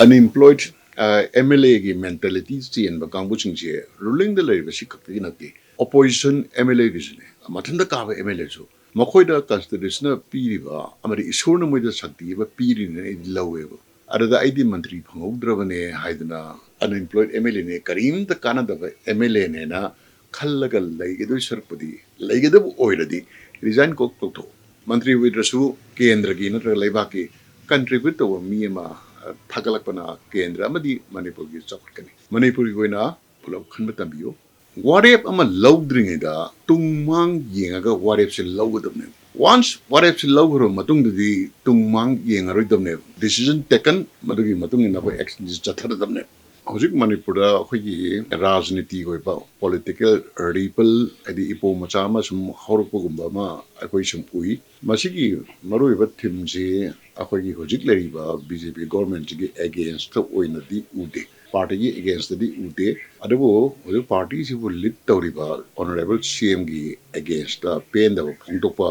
unemployed MLA gi mentality change ba kangbu chingje ruling the lay ba sikak ti nati opposition MLA gi jine mathanda ka ba MLA jo makhoi da constitutional pi ba amari isur na moi da sakti ba pi ri ne lawe ba ada ID mantri phangogdrabane haidna unemployed MLA ne karim da kana da MLA ne na khallagal laigedu sarpadi laigedu oiradi resign ko to mantri widrasu kendra gi natra laiba ki contribute to mi ma thagalakpana kendra amadi manipur gi chakani manipur gi goina pulau khanba tambiyo warep ama lawdring da tungmang yengaga warep se lawgadamne once warep se lawgro matung di tungmang yengaroi damne decision taken madugi matung ina ko action chathadamne hojik manipur da khogi rajniti goiba political ripple adi ipo machama sum horpo gumba ma akoi sum ui masigi maroi ba thimje akhogi hojik leriba BJP government gi against oina di ude party gi against the ude adabo hojik party si bu lit tawriba honorable CM gi against the pen da phongtokpa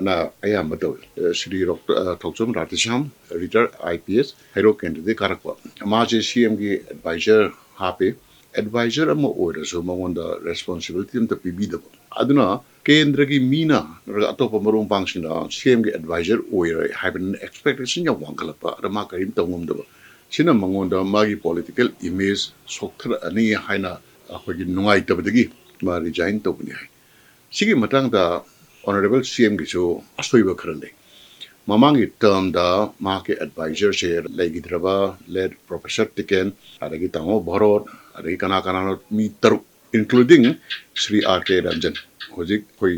ana ayam bataw Shri Dr. Thokchom Ratisham retired IPS hero candidate karakwa maje CM gi advisor hape advisor amo order so mangonda responsibility to PB da aduna kendra gi mina atopa marum pangsina CM gi advisor oira have an expectation ya wangalapa rama karim tawngom da sina mangonda magi political image sokthra ani haina akhoi nungai tabdagi ma resign to bni hai sigi matang da honorable CM giso asoiba kharale mamangi term da market advisor share legidraba led professor tiken adagi tamo bharot adagi kana mi taru including Shri RK Ranjan hojik koi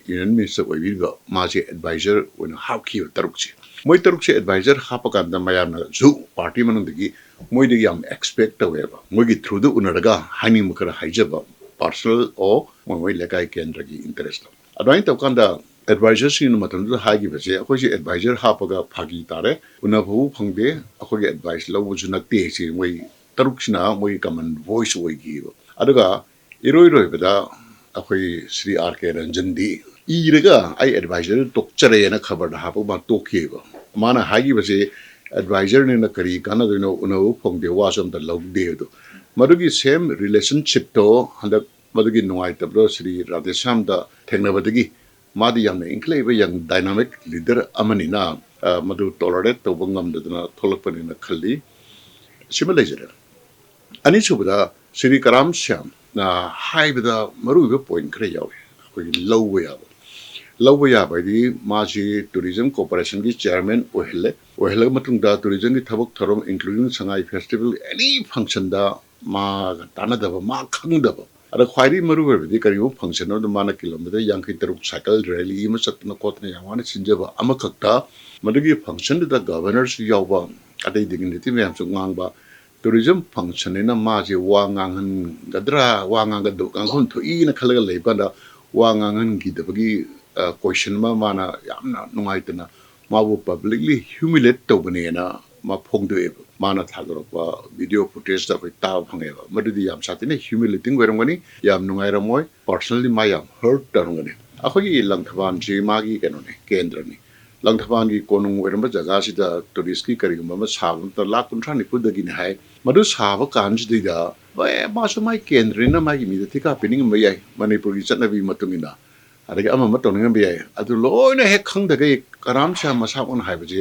union minister oibiga maji advisor when how ki tarukchi moi tarukchi advisor hapakanda mayamna zu party manundagi moi digi am expect aweba moi gi through the unaraga hani mukara haijaba personal or moi lekai kendra gi interest adwain tawkanda advisor sin matamdu hagi base akhoi advisor hapaga phagi tare unabu phangbe akhoi advice lawu ju nakte si moi taruksina moi common voice oi gi aduga iroi bada akhoi Shri RK Ranjan di iraga ai advisor tokchare na khabar da hapu ba tokiba mana hagi base advisor ne na kari kana do unabu phangde wasam da logde do madugi same relationship to handak madugi nuai tabro Shri Radhesham da thengnabadagi madi yamna inclebe yang dynamic leader amanina madu tolerate to bangam dadna tholakpani na khalli simulajera ani subada Shri Karam Shyam na haibada maruiba point kre yawe koi lawwe ya ba di maji tourism corporation gi chairman ohele matung da tourism gi thabak thorom including sangai festival any function da ma tana da ma khang da ada khwairi maru be kari function no mana kilometer yang ki taruk cycle rally ma satna kotna yamana sinjaba amakakta madugi function da governors yawba adai dignity me amsu ngangba tourism function ina ma je wangangan gadra wangangan do kanghon thoi na khalaga leiba da wangangan gi da bagi question ma mana yamna nungaitna mabu publicly humiliate to bane na ma phongde mana thagorpa video footage da koi ta phangeba madudi yam satine humiliating werangani yam nungai ramoy personally ma yam hurt tarungani akhoi langthaban ji magi kenone kendra ni langthaban gi konung weramba jaga sida tourist ki kari ma sabam ta la kunthra ni pudagi ni hai madu saba kanj dida ba ma so mai kendra na magi mi thika pining ma yai manipur gi chatnabi matungina adagi ama matong ngam yai adu loina he khangda ge karam sha ma sa on hai baje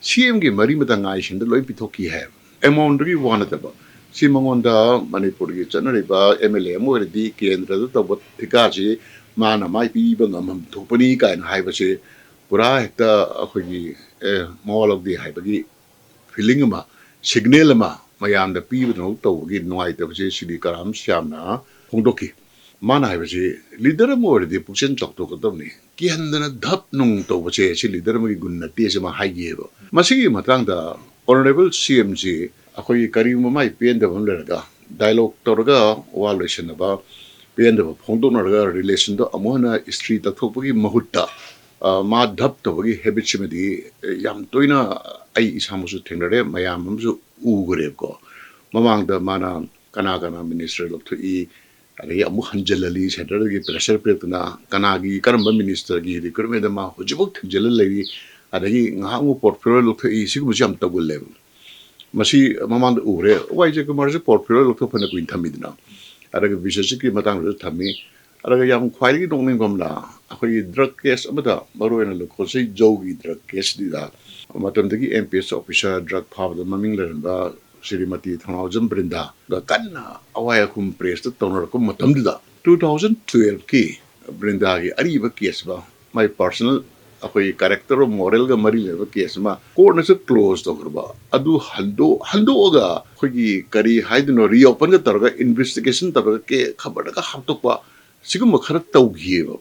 CM gi mari mata ngai shin da loi pithoki hai amount gi wana da ba si mangonda manipur gi chanari ba MLA mo di kendra da to bot thika ji mana mai pi ba ngam thopani kai na hai baje pura hekta akhoi gi mawalok di hai bagi feeling ma signal ma mayam da pi no to gi noi ta baje Shri Karam Shyam na phongdoki mana hai baje leader mo di puchen chok to ko ni kiandana dhap nung to bache si leader mo gi gunna ti se ma hai gi ba masigi matang da honorable CMG akhoi kari mo mai pen da bon la dialogue torga evaluation ba pen da phongdo na ga relation do amona street ta thokgi mahutta ma dhap to gi habit chimedi yam toina ai isamusu thengrare mayam amsu ugure ko mamang da mana kana minister of to e adagi amu hanjalali center gi pressure pretna kanagi karamba minister gi recruitment ma hojibuk thinjalali adagi ngamu portfolio lokthi sigum jam tagul level ꯃꯁꯤ ꯃꯃꯥꯡꯗ ꯎꯔꯦ ꯋꯥꯏꯖꯦ ꯀꯨꯃꯥꯔꯁꯦ portfolio ꯂꯧꯊꯣꯛꯐꯅ ꯀꯨꯏꯅ ꯊꯝꯃꯤꯗꯅ ꯑꯗꯨꯒ ꯕꯤꯖꯣꯏꯁꯤꯒꯤ ꯃꯇꯥꯡꯗꯁꯨ ꯊꯝꯃꯤ ꯑꯗꯨꯒ ꯌꯥꯝ ꯈ꯭ꯋꯥꯏꯗꯒꯤ ꯅꯣꯛꯅꯤꯡꯕ ꯑꯃꯅ ꯑꯩꯈꯣꯏꯒꯤ ꯗ꯭ꯔꯒ ꯀꯦꯁ ꯑꯃꯗ ꯃꯔꯨꯑꯣꯏꯅ ꯂꯨꯈꯣꯠꯁꯩ ꯖꯧꯒꯤ ꯗ꯭ꯔꯒ ꯀꯦꯁꯁꯤꯗ ꯃꯇꯝꯗꯒꯤ MPS ꯑꯣꯐꯤꯁꯥꯔ ꯗ꯭ꯔꯒ ꯐꯥꯕꯗ ꯃꯃꯤꯡ ꯂꯩꯔꯝꯕ ಶ್ರೀಮತಿ ꯊꯧꯅꯥꯎꯖꯝ ꯕ꯭ꯔꯤꯟꯗꯥꯒ ꯀꯟꯅ ꯑꯋꯥꯏ ꯑꯈꯨꯝ ꯄ꯭ꯔꯦꯁꯇ ꯇꯧꯅꯔꯛꯄ ꯃꯇꯝꯗꯨꯗ 2012ꯀꯤ ꯕ꯭ꯔꯤꯟꯗꯥꯒꯤ ꯑꯔꯤꯕ ꯀꯦꯁ ꯑꯃ ꯃꯥꯏ ꯄꯔꯁꯣꯅꯦꯜ ꯑꯩꯈꯣꯏ ꯀꯦꯔꯦꯛꯇꯔ ꯃꯣꯔꯦꯜꯒ ꯃꯔꯤ ꯂꯩꯅꯕ ꯀꯦꯁ ꯑꯃ ꯀꯣꯔꯠꯅꯁꯨ ꯀ꯭ꯂꯣꯖ ꯇꯧꯈ꯭ꯔꯕ ꯑꯗꯨ ꯍꯟꯗꯣꯛꯑꯒ ꯑꯩꯈꯣꯏꯒꯤ ꯀꯔꯤ ꯍꯥꯏꯗꯣꯏꯅꯣ ꯔꯤꯑꯣꯄꯟꯒ ꯇꯧꯔꯒ ꯏꯟꯚꯦꯁꯇꯤꯒꯦꯁꯟ ꯇꯧꯔꯒ ꯈꯕꯔꯗꯒ ꯍꯥꯞꯇꯣꯛꯄ ꯁꯤꯒꯨꯝꯕ ꯈꯔ ꯇꯧꯈꯤꯑꯕ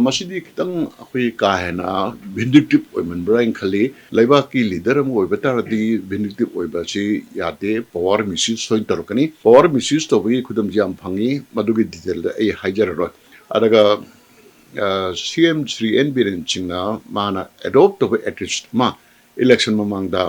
ꯃꯁꯤꯗꯤ ꯈꯤꯇꯪ ꯑꯩꯈꯣꯏ ꯀꯥ ꯍꯦꯟꯅ ꯚꯤꯟꯗꯤꯛꯇꯤꯞ ꯑꯣꯏꯃꯟꯕ꯭ꯔꯥ ꯍꯥꯏꯅ ꯈꯜꯂꯤ ꯂꯩꯕꯥꯛꯀꯤ ꯂꯤꯗꯔ ꯑꯃ ꯑꯣꯏꯕ ꯇꯥꯔꯗꯤ ꯚꯤꯟꯗꯤꯛꯇꯤꯞ ꯑꯣꯏꯕꯁꯤ ꯌꯥꯗꯦ ꯄꯋꯥꯔ ꯃꯤꯁꯌꯨꯁ ꯁꯣꯏꯅ ꯇꯧꯔꯛꯀꯅꯤ ꯄꯋꯥꯔ ꯃꯤꯁꯌꯨꯁ ꯇꯧꯕꯒꯤ ꯈꯨꯗꯝꯁꯤ ꯌꯥꯝ ꯐꯪꯉꯤ ꯃꯗꯨꯒꯤ ꯗꯤꯇꯦꯜꯗ ꯑꯩ ꯍꯥꯏꯖꯔꯔꯣꯏ ꯑꯗꯨꯒ CM Shri N Biren Singna mana adopt of attitude ma election mamangda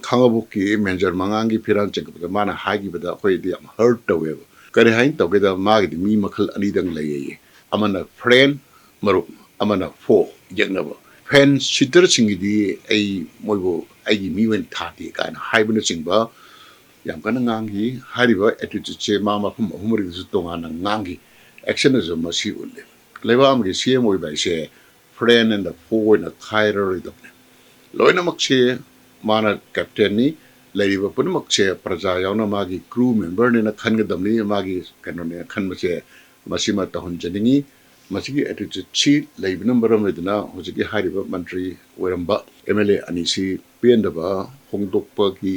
khangabukki manager mangangi phiran chekda mana hagi bada khoidi am hurt tawe kare hain tawgeda magi mi makhal ani dang laye amana friend marup amana fo yegnaba friend sitter singidi ai moibo ai mi wen thati kan haibuna singba yam kana ngangi hariba attitude che mama khum humuri su tonga ngangi action is a masi ulle leba amgi CM oi bai se friend and the four in a thyroid rhythm loina makse mana captain ni leiba pun makse praja yauna magi crew member ne na khan ga damni magi kano ne khan mase masima tahun janingi masigi attitude chi leiba number medna hojiki hariba mantri oiramba MLA anisi pendaba hongdokpa gi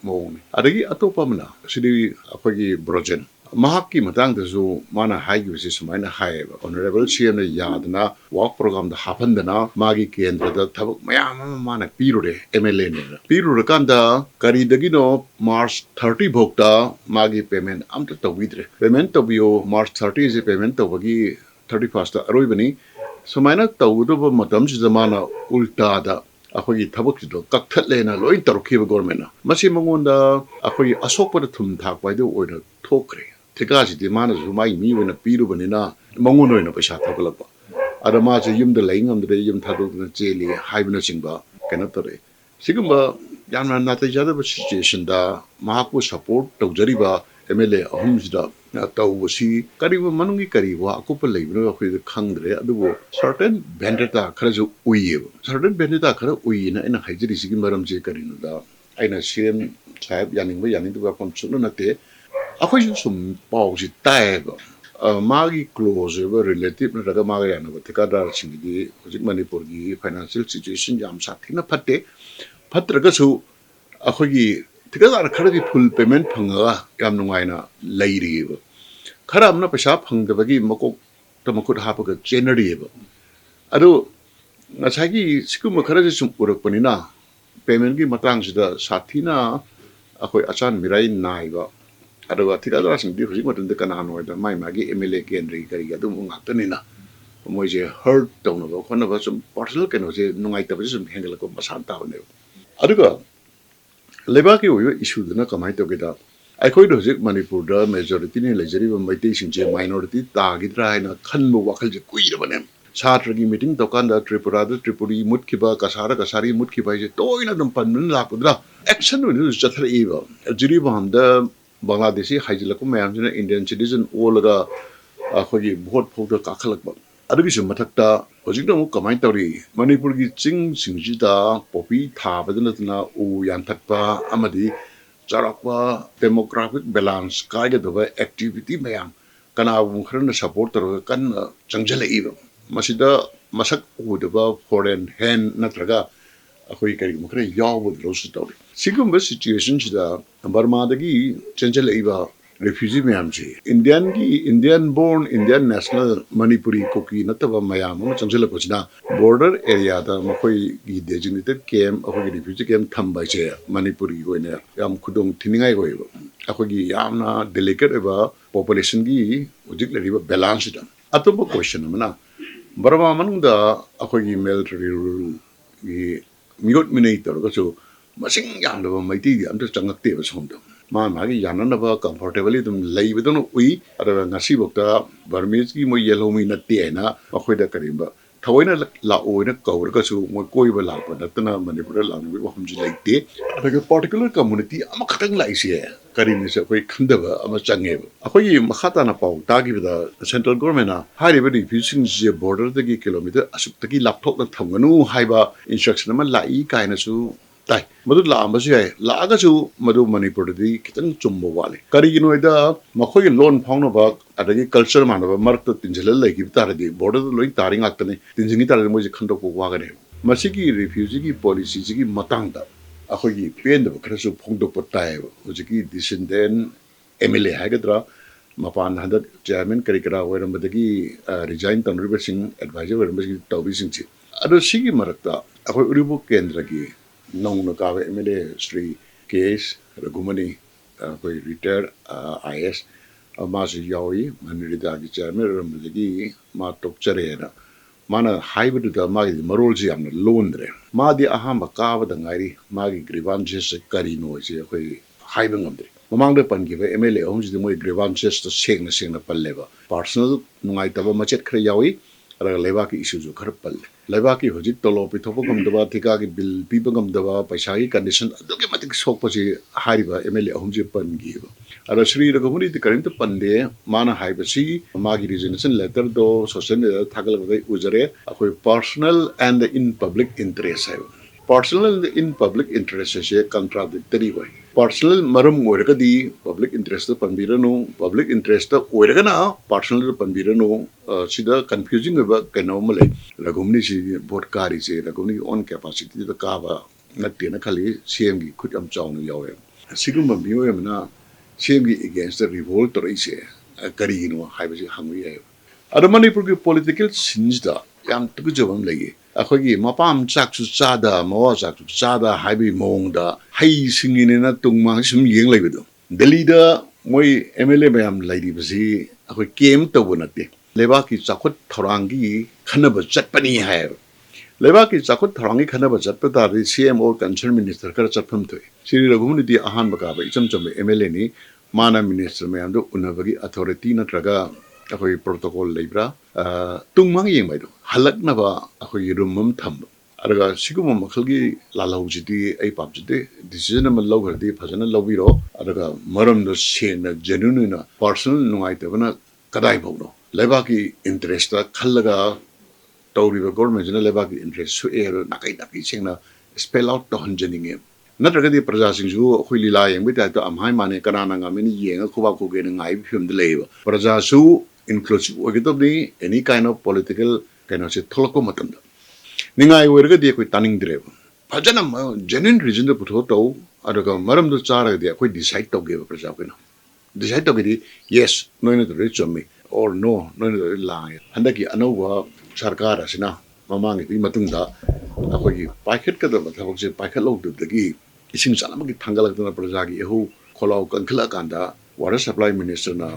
mong adagi atopa mana sidi akogi brojen mahakki matangdasu mana haigibisi sumaina haiba honorable CM na yadna work program da hapandana magi kendrada thabak mayam mana pirure MLA ne pirure kanda karidagino March 30 bhokta magi payment amta tawidre payment tawio March 30 is payment tawagi 31st aroibani sumaina tawudo matam si zamana ulta da ꯑꯩꯈꯣꯏꯒꯤ ꯊꯕꯛꯁꯤꯗꯣ ꯀꯛꯊꯠꯂꯦꯅ ꯂꯣꯏ ꯇꯧꯔꯛꯈꯤꯕ ꯒꯣꯔꯃꯦꯟꯅ ꯃꯁꯤ ꯃꯉꯣꯟꯗ ꯑꯩꯈꯣꯏꯒꯤ ꯑꯁꯣꯛꯄꯗ ꯊꯨꯝ ꯊꯥꯛꯄ ꯍꯥꯏꯗꯨ ꯑꯣꯏꯅ ꯊꯣꯛꯈ꯭ꯔꯦ ꯊꯤꯀꯥꯁꯤꯗꯤ ꯃꯥꯅꯁꯨ ꯃꯥꯒꯤ ꯃꯤ ꯑꯣꯏꯅ ꯄꯤꯔꯨꯕꯅꯤꯅ ꯃꯉꯣꯟꯗ ꯑꯣꯏꯅ ꯄꯩꯁꯥ ꯊꯥꯒꯠꯂꯛꯄ ꯑꯗ ꯃꯥꯁꯦ ꯌꯨꯝꯗ ꯂꯩ ꯉꯝꯗ꯭ꯔꯦ ꯌꯨꯝ ꯊꯥꯗꯣꯛꯇꯨꯅ ꯆꯦꯜꯂꯤ ꯍꯥꯏꯕꯅꯆꯤꯡꯕ ꯀꯩꯅꯣ ꯇꯧꯔꯛꯑꯦ ꯁꯤꯒꯨꯝꯕ ꯌꯥꯝꯅ ꯅꯥꯇꯩ ꯆꯥꯗꯕ ꯁꯤꯆꯨꯋꯦꯁꯟꯗ ꯃꯍꯥꯛꯄꯨ ꯁꯄꯣꯔꯠ ꯇꯧꯖꯔꯤꯕ MLA ꯑꯍꯨꯝꯁꯤꯗ ꯇꯧꯕꯁꯤ ꯀꯔꯤꯒꯨꯝꯕ ꯃꯅꯨꯡꯒꯤ ꯀꯔꯤ ꯋꯥ ꯑꯀꯨꯞꯄ ꯂꯩꯕꯅꯣ ꯑꯩꯈꯣꯏꯗ ꯈꯪꯗ꯭ꯔꯦ ꯑꯗꯨꯕꯨ ꯁꯔꯇꯦꯟ ꯚꯦꯟꯗꯦꯇꯥ ꯈꯔꯁꯨ ꯎꯏꯌꯦꯕ ꯁꯔꯇꯦꯟ ꯚꯦꯟꯗꯦꯇꯥ ꯈꯔ ꯎꯏꯅ ꯑꯩꯅ ꯍꯥꯏꯖꯔꯤꯁꯤꯒꯤ ꯃꯔꯝꯁꯦ ꯀꯔꯤꯅꯣꯗ ꯑꯩꯅ CM ꯁꯥꯍꯦꯕ ꯌꯥꯅꯤꯡꯕ ꯌꯥꯅꯤꯡꯗꯕ ꯋꯥꯐꯝ ꯁꯨꯛꯅ ꯅꯠꯇꯦ ꯑꯩꯈꯣꯏꯁꯨ ꯁꯨꯝ ꯄꯥꯎꯁꯤ ꯇꯥꯏꯌꯦꯕ ꯃꯥꯒꯤ ꯀ꯭ꯂꯣꯖ ꯑꯣꯏꯕ ꯔꯤꯂꯦꯇꯤꯚ ꯅꯠꯇ꯭ꯔꯒ ꯃꯥꯒ ꯌꯥꯅꯕ ꯊꯤꯀꯥꯗꯥꯔꯁꯤꯡꯒꯤꯗꯤ ꯍꯧꯖꯤꯛ ꯃꯅꯤꯄꯨꯔꯒꯤ ꯐꯥꯏꯅꯥꯟꯁꯤꯌꯦꯜ ꯁꯤꯆꯨꯋꯦꯁꯟ ꯌꯥꯝ ꯁꯥꯊꯤꯅ ꯐꯠꯇꯦ ꯐꯠꯇ꯭ꯔꯒꯁꯨ ꯑꯩꯈꯣꯏꯒꯤ ꯊꯤꯀꯥꯗꯥꯔ ꯈꯔꯗꯤ ꯐꯨꯜ ꯄꯦꯃꯦꯟ ꯐꯪꯉꯒ ꯌꯥꯝ ꯅꯨꯡꯉꯥꯏꯅ ꯂꯩꯔꯤꯑꯕ ꯈꯔ ꯑꯃꯅ ꯄꯩꯁꯥ ꯐꯪꯗꯕꯒꯤ ꯃꯀꯣꯛꯇ ꯃꯈꯨꯠ ꯍꯥꯞꯄꯒ ꯆꯦꯟꯅꯔꯤꯑꯕ ꯑꯗꯨ ꯉꯁꯥꯏꯒꯤ ꯁꯤꯒꯨꯝꯕ ꯈꯔꯁꯦ ꯁꯨꯝ ꯎꯔꯛꯄꯅꯤꯅ ꯄꯦꯃꯦꯟꯒꯤ ꯃꯇꯥꯡꯁꯤꯗ ꯁꯥꯊꯤꯅ ꯑꯩꯈꯣꯏ ꯑꯆꯥꯟ ꯃꯤꯔꯥꯏ ꯅꯥꯏꯕ ꯑꯗꯨꯒ ꯊꯤꯀꯥꯗꯥꯔꯁꯤꯡꯗꯤ ꯍꯧꯖꯤꯛ ꯃꯇꯝꯗ ꯀꯅꯥꯅꯣ ꯍꯥꯏꯕꯗ ꯃꯥꯒꯤ MLA ꯀꯦꯟꯗ꯭ꯔꯒꯤ ꯀꯔꯤꯒꯤ ꯑꯗꯨꯝꯕ ꯉꯥꯛꯇꯅꯤꯅ ꯃꯣꯏꯁꯦ ꯍꯔꯠ ꯇꯧꯅꯕ ꯈꯣꯠꯅꯕ ꯁꯨꯝ ꯄꯥꯔꯁꯣꯅꯦꯜ ꯀꯩꯅꯣꯁꯦ ꯅꯨꯡꯉꯥꯏꯇꯕꯁꯦ ꯁꯨꯝ ꯍꯦꯟꯒꯠꯂꯛꯄ ꯃꯁꯥꯅ ꯇꯥꯕꯅꯦꯕ ꯑꯗꯨꯒ ꯂꯩꯕꯥꯛꯀꯤ ꯑꯣꯏꯕ ꯏꯁꯨꯗꯨꯅ ꯀꯃꯥꯏꯅ ꯇꯧꯒꯦꯗ ꯑꯩꯈꯣꯏꯗ ꯍꯧꯖꯤꯛ ꯃꯅꯤꯄꯨꯔꯗ ꯃꯦꯖꯣꯔꯤꯇꯤꯅ ꯂꯩꯖꯔꯤꯕ ꯃꯩꯇꯩꯁꯤꯡꯁꯦ ꯃꯥꯏꯅꯣꯔꯤꯇꯤ ꯇꯥꯈꯤꯗ꯭ꯔꯥ ꯍꯥꯏꯅ ꯈꯟꯕ ꯋꯥꯈꯜꯁꯦ ꯀꯨꯏꯔꯕꯅꯦ ꯁꯥꯇ꯭ꯔꯒꯤ ꯃꯤꯇꯤꯡ ꯇꯧꯀꯥꯟꯗ ꯇ꯭ꯔꯤꯄꯨꯔꯥꯗ ꯇ꯭ꯔꯤꯄꯨꯔꯤ ꯃꯨꯠꯈꯤꯕ ꯀꯁꯥꯔꯤ ꯃꯨꯠꯈꯤꯕ ꯍꯥꯏꯁꯦ ꯇꯣꯏꯅ ꯑꯗꯨꯝ ꯄꯟꯗꯨꯅ ꯂꯥꯛꯄꯗꯨꯅ ꯑꯦꯛꯁꯟ ꯑꯣꯏꯅꯁꯨ ꯆꯠꯊꯔꯛꯏꯕ ꯖꯤꯔꯤꯕꯥꯝꯗ ꯕꯪꯒ꯭ꯂꯥꯗꯦꯁꯤ ꯍꯥꯏꯖꯤꯜꯂꯛꯄ ꯃꯌꯥꯝꯁꯤꯅ ꯏꯟꯗꯤꯌꯟ ꯁꯤꯇꯤꯖꯟ ꯑꯣꯜꯂꯒ ꯑꯩꯈꯣꯏꯒꯤ ꯚꯣꯠ ꯐꯥꯎꯗ ꯀꯥꯈꯠꯂꯛꯄ ꯑꯗꯨꯒꯤꯁꯨ ꯃꯊꯛꯇ ꯍꯧꯖꯤꯛꯅ ꯑꯃꯨꯛ ꯀꯃꯥꯏꯅ ꯇꯧꯔꯤ ꯃꯅꯤꯄꯨꯔꯒꯤ ꯆꯤꯡꯁꯤꯡꯁꯤꯗ ꯄꯣꯄꯤ ꯊꯥꯕꯗ ꯅꯠꯇꯅ ꯎ ꯌꯥꯟꯊꯠꯄ ꯑꯃꯗꯤ ꯆꯥꯎꯔꯥꯛꯄ ꯗꯦꯃꯣꯒ꯭ꯔꯥꯐꯤꯛ ꯕꯦꯂꯥꯟꯁ ꯀꯥꯏꯒꯗꯕ ꯑꯦꯛꯇꯤꯚꯤꯇꯤ ꯃꯌꯥꯝ ꯀꯅꯥꯒꯨꯝꯕ ꯈꯔꯅ ꯁꯄꯣꯔꯠ ꯇꯧꯔꯒ ꯀꯟꯅ ꯆꯪꯁꯤꯜꯂꯛꯏꯕ ꯃꯁꯤꯗ ꯃꯁꯛ ꯎꯗꯕ ꯐꯣꯔꯦꯟ ꯍꯦꯟ ꯅꯠꯇ꯭ꯔꯒ ꯑꯩꯈꯣꯏ ꯀꯔꯤꯒꯨꯝꯕ ꯈꯔ ꯌꯥꯎꯕꯗꯨꯁꯨ ꯇꯧꯔꯤ ꯁꯤꯒꯨꯝꯕ ꯁꯤꯆꯨꯋꯦꯁꯟꯁꯤꯗ ꯕꯔꯃꯥꯗꯒꯤ ꯆꯦꯟꯁꯤꯜꯂꯛꯏꯕ ꯔꯤꯐ꯭ꯌꯨꯖꯤ ꯃꯌꯥꯝꯁꯤ Indian born Indian national Manipuri ꯀꯨꯀꯤ ꯅꯠꯇꯕ ꯃꯌꯥꯝ ꯑꯃ ꯆꯪꯁꯤꯜꯂꯛꯄꯁꯤꯅ ꯕꯣꯔꯗꯔ ꯑꯦꯔꯤꯌꯥꯗ ꯃꯈꯣꯏꯒꯤ ꯗꯦꯖꯤꯒꯅꯦꯇꯦꯠ ꯀꯦꯝꯞ ꯑꯩꯈꯣꯏꯒꯤ ꯔꯤꯐ꯭ꯌꯨꯖꯤ ꯀꯦꯝꯞ ꯊꯝꯕ ꯍꯥꯏꯁꯦ ꯃꯅꯤꯄꯨꯔꯒꯤ ꯑꯣꯏꯅ ꯌꯥꯝ ꯈꯨꯗꯣꯡ ꯊꯤꯅꯤꯡꯉꯥꯏ ꯑꯣꯏꯌꯦꯕ ꯑꯩꯈꯣꯏꯒꯤ ꯌꯥꯝꯅ ꯗꯦꯂꯤꯀꯦꯠ ꯑꯣꯏꯕ ꯄꯣꯄꯨꯂꯦꯁꯟꯒꯤ ꯍꯧꯖꯤꯛ ꯂꯩꯔꯤꯕ ꯕꯦꯂꯥꯟꯁꯁꯤꯗ ꯑꯇꯣꯞꯄ ꯀ꯭ꯋꯦꯁꯟ ꯑꯃꯅ ꯕꯔꯃꯥ ꯃꯅꯨꯡꯗ ꯑꯩꯈꯣꯏꯒꯤ ꯃꯤꯂꯤꯇꯔꯤ ꯔꯨꯜꯒꯤ ꯃꯤꯑꯣꯠ ꯃꯤꯅꯩ ꯇꯧꯔꯒꯁꯨ ꯃꯁꯤꯡ ꯌꯥꯝꯂꯕ ꯃꯩꯇꯩꯗꯤ ꯑꯝꯇ ꯆꯪꯉꯛꯇꯦꯕ ꯁꯣꯝꯗ ꯃꯥꯒꯤ ꯌꯥꯅꯅꯕ ꯀꯝꯐꯣꯔꯇꯦꯕꯂꯤ ꯑꯗꯨꯝ ꯂꯩꯕꯗꯧꯅ ꯎꯏ ꯑꯗꯨꯒ ꯉꯁꯤꯐꯥꯎꯗ ꯕꯔꯃꯦꯖꯀꯤ ꯃꯣꯏ ꯌꯦꯜꯍꯧꯃꯤ ꯅꯠꯇꯦ ꯍꯥꯏꯅ ꯃꯈꯣꯏꯗ ꯀꯔꯤꯒꯨꯝꯕ ꯊꯑꯣꯏꯅ ꯂꯥꯛꯑꯣꯏꯅ ꯀꯧꯔꯒꯁꯨ ꯃꯣꯏ ꯀꯣꯏꯕ ꯂꯥꯛꯄ ꯅꯠꯇꯅ ꯃꯅꯤꯄꯨꯔꯗ ꯂꯥꯛꯅꯕꯒꯤ ꯋꯥꯐꯝꯁꯤ ꯂꯩꯇꯦ ꯑꯗꯨꯒ ꯄꯥꯔꯇꯤꯀꯨꯂꯔ ꯀꯝꯃꯨꯅꯤꯇꯤ ꯑꯃꯈꯛꯇꯪ ꯂꯥꯛꯏꯁꯦ ꯀꯔꯤꯅꯁꯨ ꯑꯩꯈꯣꯏ ꯈꯪꯗꯕ ꯑꯃ ꯆꯪꯉꯦꯕ ꯑꯩꯈꯣꯏꯒꯤ ꯃꯈꯥ ꯇꯥꯅ ꯄꯥꯎ ꯇꯥꯈꯤꯕꯗ ꯁꯦꯟꯇ꯭ꯔꯦꯜ ꯒꯣꯔꯃꯦꯟꯅ ꯍꯥꯏꯔꯤꯕ ꯔꯤꯐ꯭ꯌꯨꯖꯤꯁꯤꯡꯁꯦ ꯕꯣꯔꯗꯔꯗꯒꯤ ꯀꯤꯂꯣꯃꯤꯇꯔ ꯑꯁꯨꯛꯇꯒꯤ ꯂꯥꯞꯊꯣꯛꯅ ꯊꯝꯒꯅꯨ ꯍꯥꯏꯕ instruction ama lai kainasu tai madu la ambasu yai la aga chu madu manipur di kitang chumbo wale kari gino ida makhoi loan phawno ba adagi culture manaba mark to tinjala lai gi tar di border loi taring aktane tinjingi tar mo ji khando ko wa gane masigi refugee gi policy gi matang da akhoi gi pen da khrasu phongdo patai hojiki descendant MLA hagadra mapan handat chairman kari kara oirambadagi resign tanriba sing advisor oirambagi tawbi sing chi ado sigi marakta akhoi uribu kendra gi nong ka MLA Sri KS Ragumani akhoi retired IS ma si yawi manirida gi chairman oirambadagi ma tokchare na mana hybrid da ma gi marol ji amna londre ma di ahamba ka ba da ngairi ma gi grievances kari no je akhoi haiba ngamdre mamang de pangiba MLA ohum ji moi grievances to sengna palleba personal nungai taba machet khre yawi ara leba ki issue jo khar palle leba ki hojik tolo pi thopo gamdaba thika ki bill pi gamdaba paisa ki condition aduke matik sok paji hariba MLA ohum ji pangiba ara Sri Ragumani the current pande mana haibasi magi resignation letter do social media thagal gai ujare akoi personal and in public interest hai personal and in public interest se contradictory way personal maram oiragadi public interest panbirano public interest oiragana personal panbirano sida confusing aba kanomale Ragumani si vote kari se Ragumani on capacity the kaba natte na khali CM gi khut am chawnu yawe sigum biyo yamna CM gi against the revolt or ise kari no haibasi hangwi ay ada manipur gi political sinjda yam tugu jawam lagi akhoi mapam chak chu chada mawa chak chu chada haibi mongda hai singine na tungma sum yeng laibido delhi da moi MLA mayam laidi basi akhoi kem tawunate leba ki chakhot thorangi khanaba chatpani hai leba ki chakhot thorangi khanaba chatpata ri CM or concerned minister kar chatpham thoi Sri Ragumani di ahan baka ba icham cham MLA ni mana minister mayam do unabagi authority na traga akhoi protocol leibra tungmang yeng bai do halak na ba akhoi rumam tham araga sigum makhalgi lalau jidi ai pap jidi decision am law gardi phajana lawiro araga maram do sena genuine na personal nungai te bana kadai bawno leba ki interest ta khallaga tawriba government na leba ki interest su er nakai nakai sengna spell out to hanjaninge natragadi praja singju khoi lila yeng bai ta to amhai mane kanana nga meni yeng khuba khu ge ngai phim de leba praja su inclusive ogidobni any kind of political kind of se tholko matamda ningai wergadi koi taning dreba phajana genuine reason de putho to adaga maram do chara de koi decide to ge praja koi no decide to ge yes no no to chome or no no no lie handaki anova sarkar asina mamang gi matungda akoi paikhet ka da thabok je paikhet lo dagi ising salama gi thangalak na praja gi ehu kholau kankla kanda water supply minister na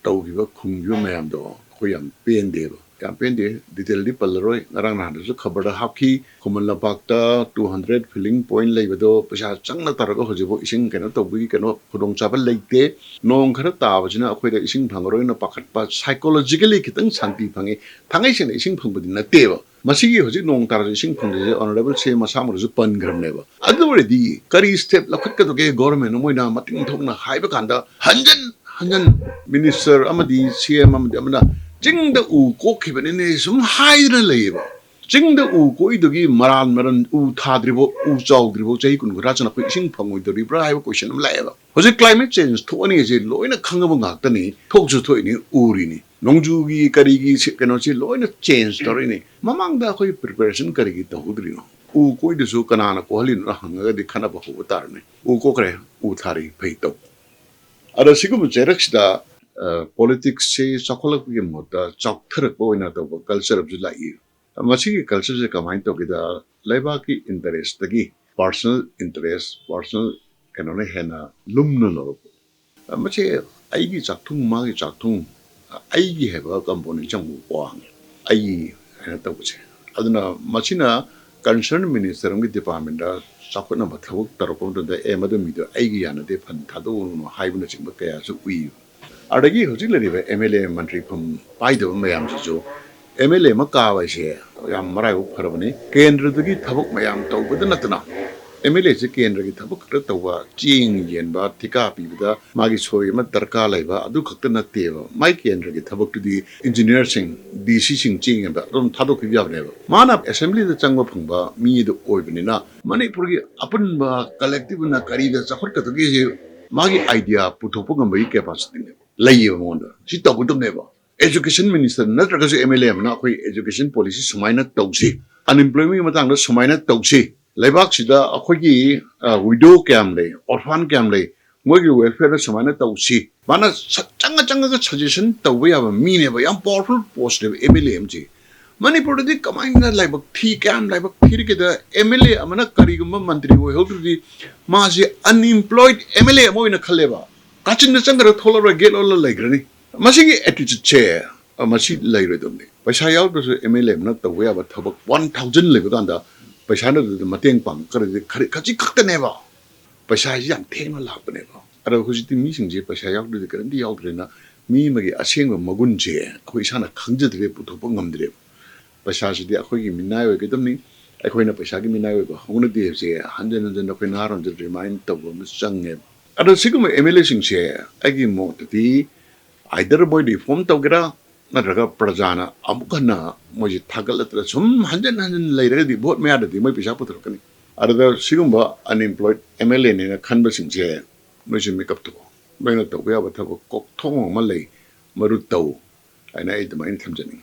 tawgiba khungyu mayam do khoyam pende yam pende detail di palroi ngarang na du khabar da hapki khumala bakta 200 filling point leibedo pesa changna tarago hojibo ising kena tawgi keno khudong chabal leite nong khara tabajina akhoi da ising bhangroi na pakhatpa psychologically kitang shanti phange thangai sene ising phangbadi na teba masigi hoji nong tar ising phangde honorable se masamur ju pan gram neba adoredi kari step lakhat ka ge government moina mating thokna haiba kanda hanjan minister amadi CM amadi amana jingda u kokibane ne sum haidra leiba jingda u koidogi maran u thadribo u chawdribo chai kun gra chana ko ising phangoi dori bra hai question am laiba hoji climate change thoni je loina khangaba ngaktani thokju thoini urini nongju gi kari gi keno chi loina change torini mamangda khoi preparation kari gi tahudri no u koidu kanana ko halin ra hanga di khana ba ho tarne u kokre u thari pheito ada sigum jerakda politics se chakolak gi mota chakthar ko ina to culture of lai masi culture se kamai to gida laiba ki interest tagi personal interest personal kanone hena lumno lo masi ai gi chakthung ma gi chakthung ai gi heba component chang wang ai hena to che aduna masina concerned minister ng department da sakona bathawuk taroko da emadu mi do ai gi yana de phan thado no haibuna chingba kaya su ui adagi hojik lari MLA mantri pham paido mayam jo MLA Makawa Yam Marai Parabani, Kendra the Gitabuk Mayam Tau with the Natana. MLA Kendra Gitabuk Retawa, Jing Yenba, Tikapi, the Magisoi, Matarka Leva, Dukatana Teva, Mike Kendra Gitabuk to the engineering, decision Jing and Ron Tadok Yav. Mana Assembly the Changapumba, me the Oibanina, Manipuri, Apunba, Collective Nakari, Sahaka to give Magi idea, Putopungam capacity. Lay wonder. She talked to never. Education Minister, not because MLM, not education policy, Sumina Toxi. Unemployment Matanga, Sumina Toxi. Lebaxida, Akogi, widow camley, orphan camley, Mogi welfare Sumina Toxi. Mana Changa suggestion, the way of a mean, a young powerful positive MLMG. Manipur the command like a tea cam, like a kirikada, MLA, Amana Kariguma Mantri, who held to the Mazi unemployed MLA in a Kaleva. Catching the Sangha Toler get all like Granny. Mashing attitude chair, a machine later than me. But I out was MLM, not the way of a tabak 1,000 Levanda, but I know the Matang Pang, Kachi never. But I young Tama Lap never. I don't who's the missing Jip, but I out to the Grandi Aldrina, me, Maggie, a shame of Magunje, which had a conjure drip to Pungam drip. But I said, the Akogi Minayo get me. I went up a Shaggy Minayo, only the say 100 and the Pinar to remind the woman's sung. At the Sigma emulation share, I give more to tea. Either boy the form together, not a Prajana, Amukana, Moji Tagala, some 100 later, the boat me at the Mopi Shapotrocani. At the Sigumba, unemployed MLA in a conversing chair, which make up to. Bring it to we have a cock tongue Malay, Maruto, and I ate the mind something.